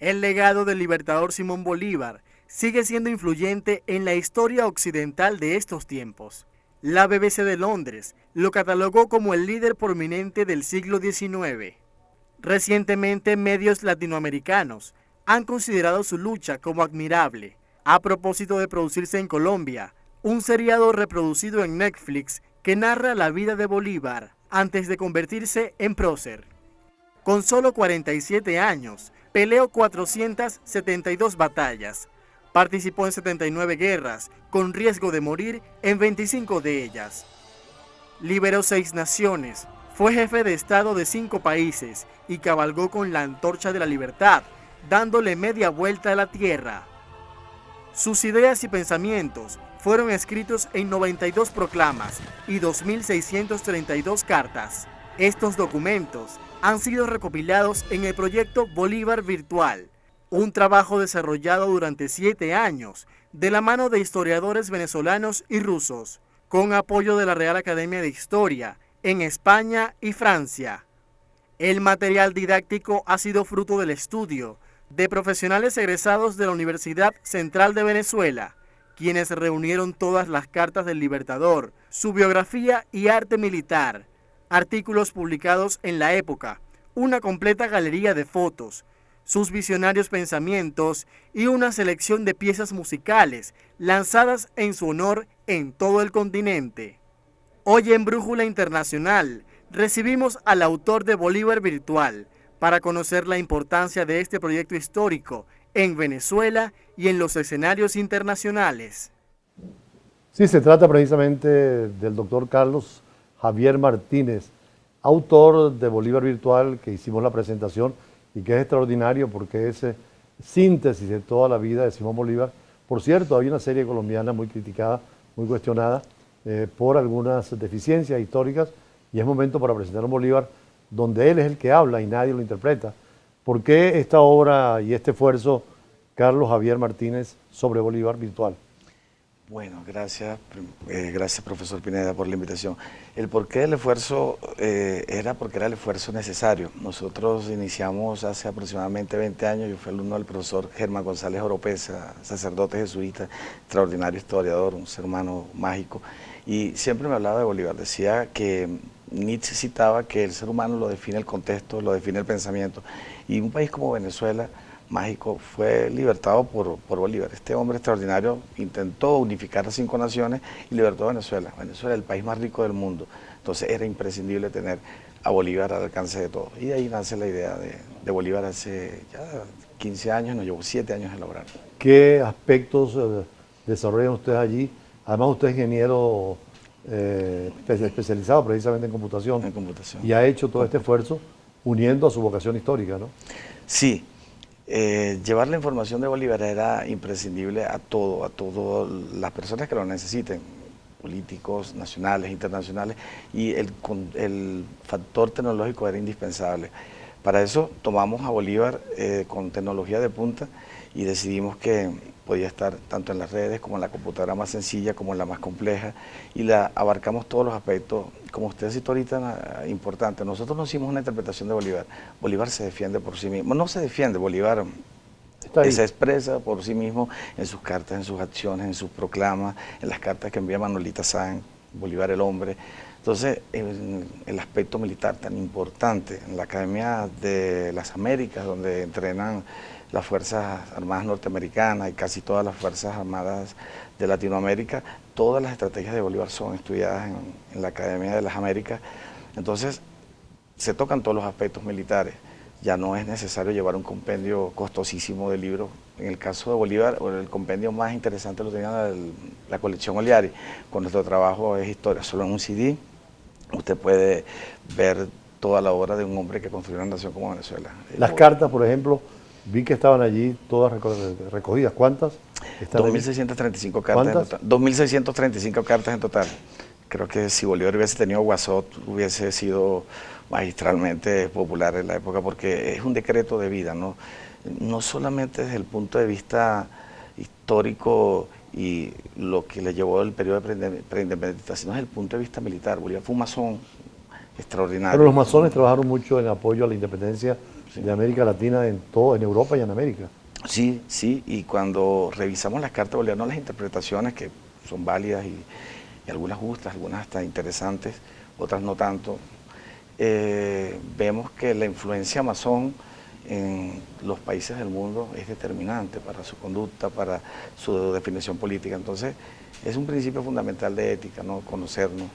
El legado del libertador Simón Bolívar sigue siendo influyente en la historia occidental de estos tiempos. La BBC de Londres lo catalogó como el líder prominente del siglo XIX. Recientemente, medios latinoamericanos han considerado su lucha como admirable. A propósito de producirse en Colombia, un seriado reproducido en Netflix que narra la vida de Bolívar antes de convertirse en prócer. Con solo 47 años, peleó 472 batallas. Participó en 79 guerras, con riesgo de morir en 25 de ellas. Liberó 6 naciones, fue jefe de Estado de 5 países y cabalgó con la antorcha de la libertad, dándole media vuelta a la tierra. Sus ideas y pensamientos fueron escritos en 92 proclamas y 2.632 cartas. Estos documentos han sido recopilados en el proyecto Bolívar Virtual, un trabajo desarrollado durante 7 años de la mano de historiadores venezolanos y rusos, con apoyo de la Real Academia de Historia en España y Francia. El material didáctico ha sido fruto del estudio de profesionales egresados de la Universidad Central de Venezuela, quienes reunieron todas las cartas del Libertador, su biografía y arte militar, artículos publicados en la época, una completa galería de fotos, sus visionarios pensamientos y una selección de piezas musicales lanzadas en su honor en todo el continente. Hoy en Brújula Internacional recibimos al autor de Bolívar Virtual para conocer la importancia de este proyecto histórico en Venezuela y en los escenarios internacionales. Sí, se trata precisamente del doctor Carlos Javier Martínez, autor de Bolívar Virtual, que hicimos la presentación y que es extraordinario porque es síntesis de toda la vida de Simón Bolívar. Por cierto, hay una serie colombiana muy criticada, muy cuestionada por algunas deficiencias históricas, y es momento para presentar un Bolívar donde él es el que habla y nadie lo interpreta. ¿Por qué esta obra y este esfuerzo, Carlos Javier Martínez, sobre Bolívar Virtual? Bueno, gracias profesor Pineda por la invitación. El porqué del esfuerzo era porque era el esfuerzo necesario. Nosotros iniciamos hace aproximadamente 20 años, yo fui alumno del profesor Germán González Oropesa, sacerdote jesuita, extraordinario historiador, un ser humano mágico, y siempre me hablaba de Bolívar. Decía que Nietzsche citaba que el ser humano lo define el contexto, lo define el pensamiento, y un país como Venezuela, mágico, fue libertado por Bolívar. Este hombre extraordinario intentó unificar las 5 naciones y libertó a Venezuela. Venezuela es el país más rico del mundo, entonces era imprescindible tener a Bolívar al alcance de todos. Y de ahí nace la idea de Bolívar hace ya 15 años, nos llevó 7 años en lograrlo. ¿Qué aspectos desarrollan ustedes allí? Además usted es ingeniero especializado precisamente en computación. En computación. Y ha hecho todo este esfuerzo uniendo a su vocación histórica, ¿no? Sí. Llevar la información de Bolívar era imprescindible a todas las personas que lo necesiten, políticos, nacionales, internacionales, y el factor tecnológico era indispensable. Para eso tomamos a Bolívar con tecnología de punta y decidimos que podía estar tanto en las redes como en la computadora más sencilla como en la más compleja, y la abarcamos todos los aspectos. Como usted citó ahorita, importante, nosotros no hicimos una interpretación de Bolívar. Bolívar se defiende por sí mismo, no se defiende, Bolívar se expresa por sí mismo en sus cartas, en sus acciones, en sus proclamas, en las cartas que envía Manolita Sáenz, Bolívar el hombre. Entonces, el aspecto militar tan importante, en la Academia de las Américas, donde entrenan las Fuerzas Armadas norteamericanas y casi todas las Fuerzas Armadas de Latinoamérica, todas las estrategias de Bolívar son estudiadas en la Academia de las Américas. Entonces, se tocan todos los aspectos militares. Ya no es necesario llevar un compendio costosísimo de libros. En el caso de Bolívar, el compendio más interesante lo tenía la colección Oliari. Con nuestro trabajo es historia, solo en un CD usted puede ver toda la obra de un hombre que construyó una nación como Venezuela. Las cartas, por ejemplo, vi que estaban allí todas recogidas. ¿Cuántas? 2.635 cartas en total. 2.635 cartas en total. Creo que si Bolívar hubiese tenido Guasot, hubiese sido magistralmente popular en la época, porque es un decreto de vida, ¿no? No solamente desde el punto de vista histórico y lo que le llevó el periodo preindependentista, sino desde el punto de vista militar. Bolívar fue un masón extraordinario. Pero los masones trabajaron mucho en apoyo a la independencia sí. de América Latina en todo, en Europa y en América. Sí, sí, y cuando revisamos las cartas bolivianas, las interpretaciones que son válidas y algunas justas, algunas hasta interesantes, otras no tanto, vemos que la influencia masón en los países del mundo es determinante para su conducta, para su definición política. Entonces, es un principio fundamental de ética, ¿no? Conocernos,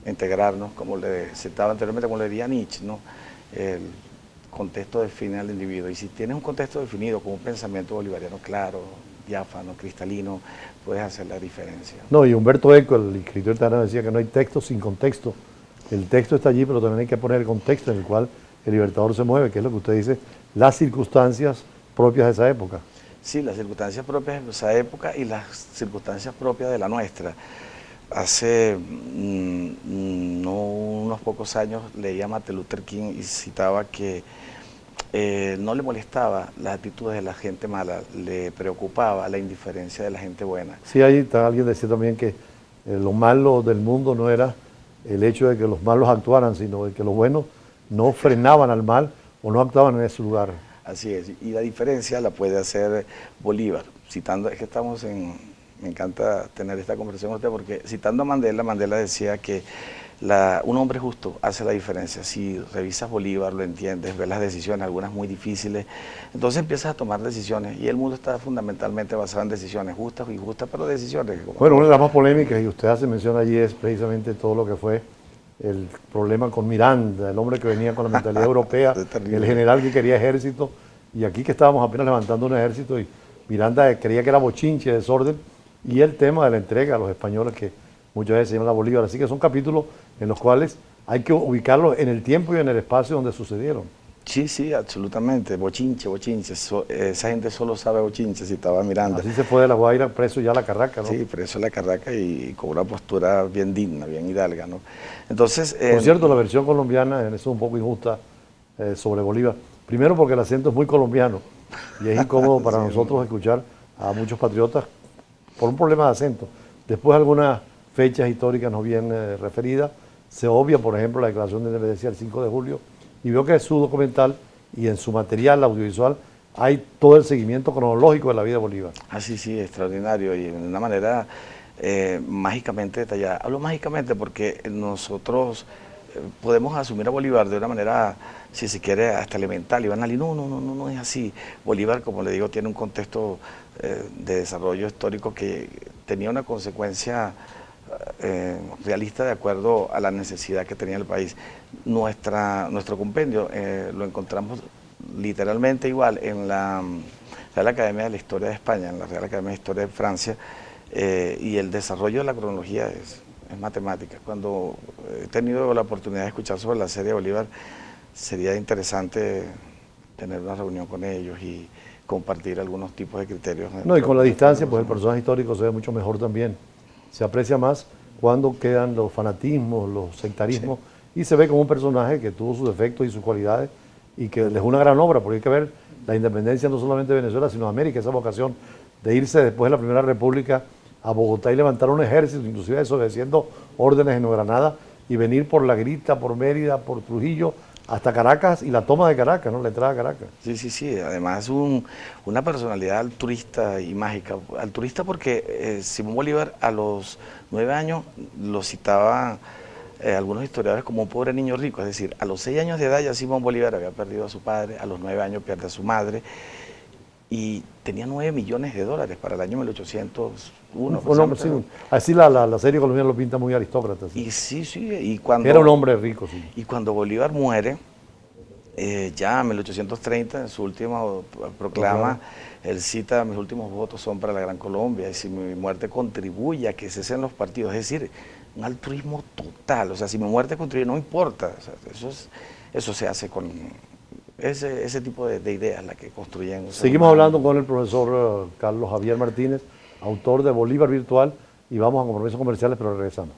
integrarnos, como le citaba anteriormente, como le diría Nietzsche, ¿no? El contexto define al individuo, y si tienes un contexto definido con un pensamiento bolivariano claro, diáfano, cristalino, puedes hacer la diferencia. No, y Humberto Eco, el escritor italiano, decía que no hay texto sin contexto. El texto está allí, pero también hay que poner el contexto en el cual el libertador se mueve, que es lo que usted dice, las circunstancias propias de esa época. Sí, las circunstancias propias de esa época y las circunstancias propias de la nuestra. Hace no unos pocos años leía a Martin Luther King y citaba que no le molestaba las actitudes de la gente mala, le preocupaba la indiferencia de la gente buena. Sí, ahí está, alguien decía también que lo malo del mundo no era el hecho de que los malos actuaran, sino de que los buenos no frenaban al mal o no actuaban en ese lugar. Así es, y la diferencia la puede hacer Bolívar, citando, es que estamos en, me encanta tener esta conversación con usted, porque citando a Mandela, Mandela decía que un hombre justo hace la diferencia. Si revisas Bolívar, lo entiendes, ves las decisiones, algunas muy difíciles, entonces empiezas a tomar decisiones, y el mundo está fundamentalmente basado en decisiones justas y injustas, pero decisiones. Bueno, una de las más polémicas, y usted hace mención allí, es precisamente todo lo que fue el problema con Miranda, el hombre que venía con la mentalidad europea, el general que quería ejército, y aquí que estábamos apenas levantando un ejército, y Miranda creía que era bochinche, desorden, y el tema de la entrega a los españoles que muchas veces se llama la Bolívar. Así que son capítulos en los cuales hay que ubicarlos en el tiempo y en el espacio donde sucedieron. Sí, sí, absolutamente, bochinche, bochinche, esa gente solo sabe bochinche, citaba Miranda. Así se fue de La Guaira preso ya a La Carraca, ¿no? Sí, preso a La Carraca y con una postura bien digna, bien hidalga, ¿no? Entonces... Por cierto, la versión colombiana en eso es un poco injusta sobre Bolívar. Primero porque el acento es muy colombiano y es incómodo para sí, nosotros escuchar a muchos patriotas por un problema de acento. Después algunas fechas históricas no bien referidas, se obvia, por ejemplo, la declaración de independencia del 5 de julio, y veo que en su documental y en su material audiovisual hay todo el seguimiento cronológico de la vida de Bolívar. Ah, sí, sí, extraordinario, y de una manera mágicamente detallada. Hablo mágicamente porque nosotros podemos asumir a Bolívar de una manera, si se quiere, hasta elemental, y banal, y no es así. Bolívar, como le digo, tiene un contexto de desarrollo histórico que tenía una consecuencia realista de acuerdo a la necesidad que tenía el país. Nuestro compendio lo encontramos literalmente igual en la Real Academia de la Historia de España, en la Real Academia de Historia de Francia, y el desarrollo de la cronología es matemática. Cuando he tenido la oportunidad de escuchar sobre la serie de Bolívar, sería interesante tener una reunión con ellos y compartir algunos tipos de criterios. No, y con la distancia, pues el personaje histórico se ve mucho mejor también. Se aprecia más cuando quedan los fanatismos, los sectarismos, sí, y se ve como un personaje que tuvo sus defectos y sus cualidades y que dejó una gran obra, porque hay que ver la independencia no solamente de Venezuela, sino de América, esa vocación de irse después de la Primera República a Bogotá y levantar un ejército, inclusive desobedeciendo órdenes en Granada, y venir por La Grita, por Mérida, por Trujillo, hasta Caracas, y la toma de Caracas, ¿no? La entrada a Caracas. Sí, sí, sí, además una personalidad altruista y mágica. Altruista porque Simón Bolívar a los 9 años lo citaba algunos historiadores como un pobre niño rico, es decir, a los 6 años de edad ya Simón Bolívar había perdido a su padre, a los 9 años pierde a su madre, y tenía $9 millones para el año 1801. Bueno, sí, así la serie colombiana lo pinta muy aristócrata. ¿Sí? Y sí, sí, y cuando... Era un hombre rico, sí. Y cuando Bolívar muere, ya en 1830, en su última proclama, él cita: mis últimos votos son para la Gran Colombia, y si mi muerte contribuye a que cesen los partidos, es decir, un altruismo total. O sea, si mi muerte contribuye, no importa. O sea, eso se hace con ese tipo de ideas, la que construyen. Seguimos hablando con el profesor Carlos Javier Martínez, autor de Bolívar Virtual, y vamos a compromisos comerciales, pero regresamos.